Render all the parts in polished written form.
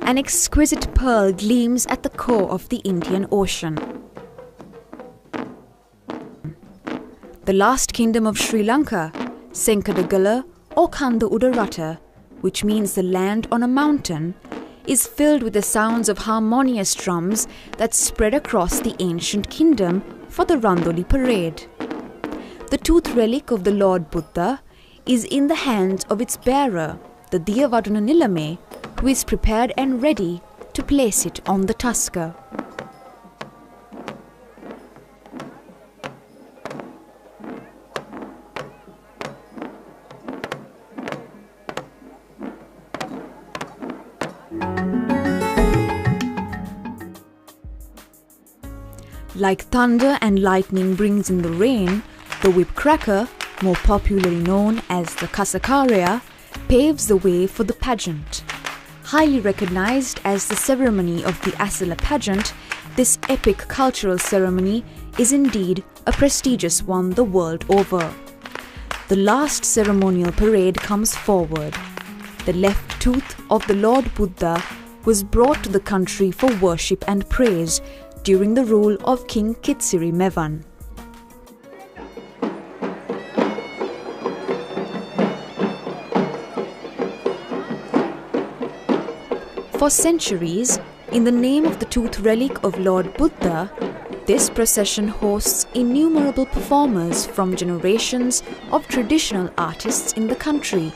An exquisite pearl gleams at the core of the Indian Ocean. The last kingdom of Sri Lanka, Senkadagala or Kanda Udaratta, which means the land on a mountain, is filled with the sounds of harmonious drums that spread across the ancient kingdom for the Randoli parade. The tooth relic of the Lord Buddha is in the hands of its bearer, the Diyavaduna Nilame, who is prepared and ready to place it on the tusker. Like thunder and lightning brings in the rain, the whip cracker, more popularly known as the Kasakaria, paves the way for the pageant. Highly recognized as the ceremony of the Asala pageant, this epic cultural ceremony is indeed a prestigious one the world over. The last ceremonial parade comes forward. The left tooth of the Lord Buddha was brought to the country for worship and praise during the rule of King Kitsiri Mevan. For centuries, in the name of the tooth relic of Lord Buddha, this procession hosts innumerable performers from generations of traditional artists in the country.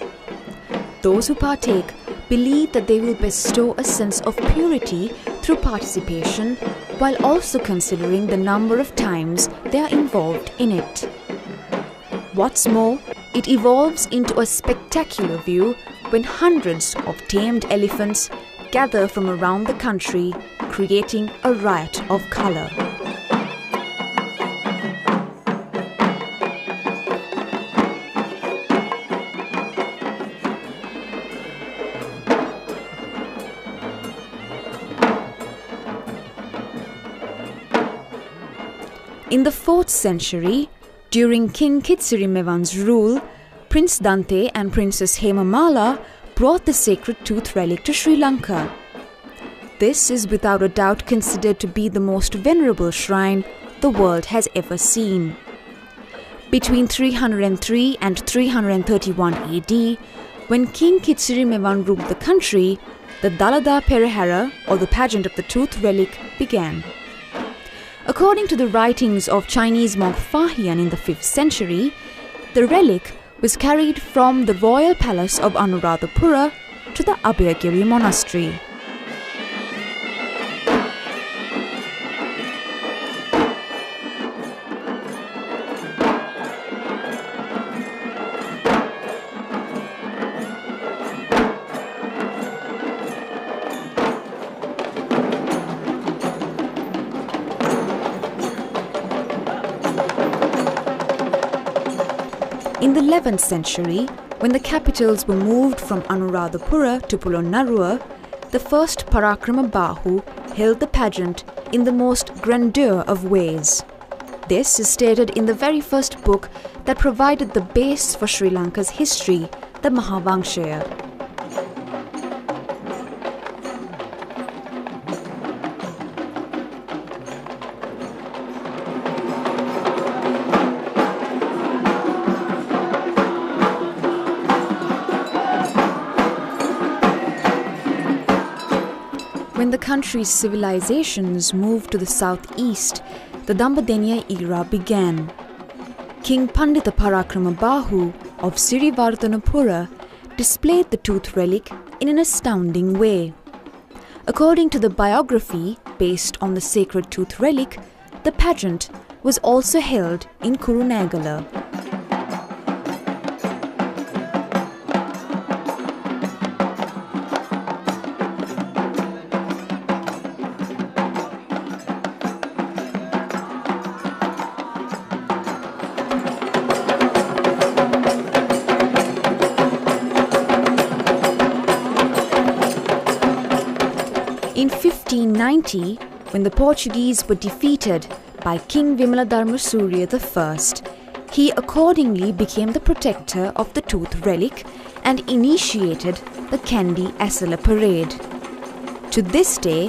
Those who partake believe that they will bestow a sense of purity through participation, while also considering the number of times they are involved in it. What's more, it evolves into a spectacular view when hundreds of tamed elephants gather from around the country, creating a riot of color. In the 4th century, during King Kitsiri Mevan's rule, Prince Dante and Princess Hemamala brought the sacred tooth relic to Sri Lanka. This is without a doubt considered to be the most venerable shrine the world has ever seen. Between 303 and 331 AD, when King Kitsiri Mevan ruled the country, the Dalada Perehara, or the pageant of the tooth relic, began. According to the writings of Chinese monk Fahian in the 5th century, the relic was carried from the royal palace of Anuradhapura to the Abhayagiri monastery. In the 11th century, when the capitals were moved from Anuradhapura to Polonnaruwa, the first Parakrama Bahu held the pageant in the most grandeur of ways. This is stated in the very first book that provided the base for Sri Lanka's history, the Mahavamsha. When the country's civilizations moved to the southeast, the Dambadenya era began. King Pandita Parakrama Bahu of Sirivardhanapura displayed the tooth relic in an astounding way. According to the biography based on the sacred tooth relic, the pageant was also held in Kurunegala. In 1590, when the Portuguese were defeated by King Vimaladharmasurya I, he accordingly became the protector of the tooth relic and initiated the Kandy Asala parade. To this day,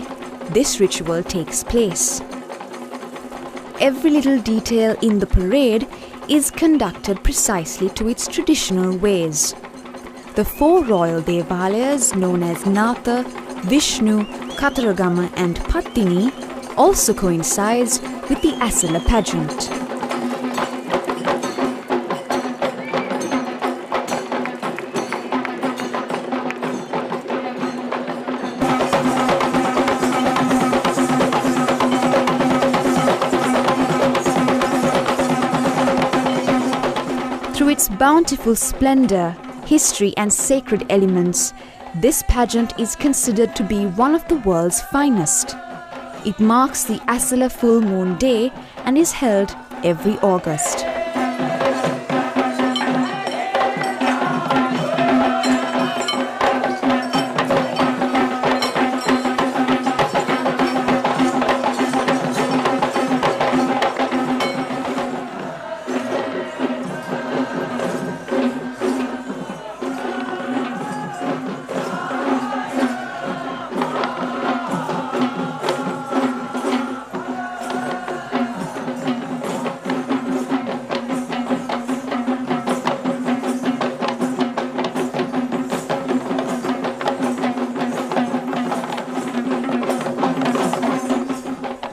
this ritual takes place. Every little detail in the parade is conducted precisely to its traditional ways. The four royal devalayas known as Natha, Vishnu, Kataragama and Pattini also coincides with the Asala pageant. Through its bountiful splendor, history and sacred elements, this pageant is considered to be one of the world's finest. It marks the Asala full moon day and is held every August.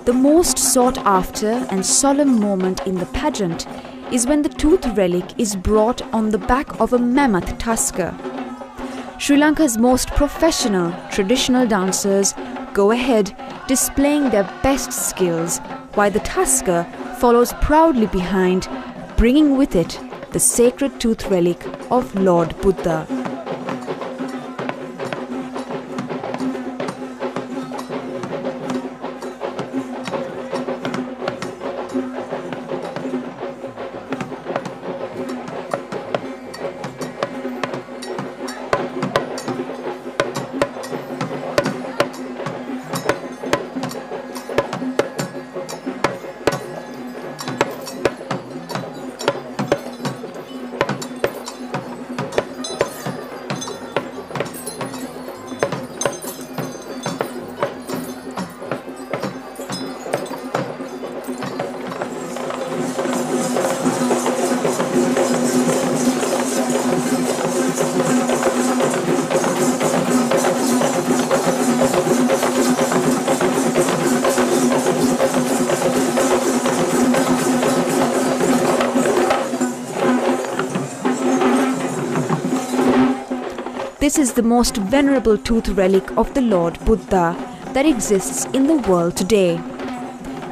The most sought after and solemn moment in the pageant is when the tooth relic is brought on the back of a mammoth tusker. Sri Lanka's most professional traditional dancers go ahead displaying their best skills while the tusker follows proudly behind, bringing with it the sacred tooth relic of Lord Buddha. This is the most venerable tooth relic of the Lord Buddha that exists in the world today.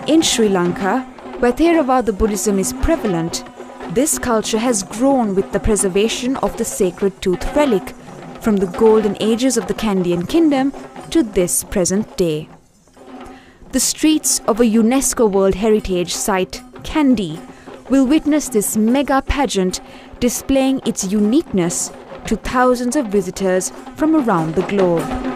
In Sri Lanka, where Theravada Buddhism is prevalent, this culture has grown with the preservation of the sacred tooth relic from the golden ages of the Kandyan kingdom to this present day. The streets of a UNESCO World Heritage Site, Kandy, will witness this mega pageant displaying its uniqueness to thousands of visitors from around the globe.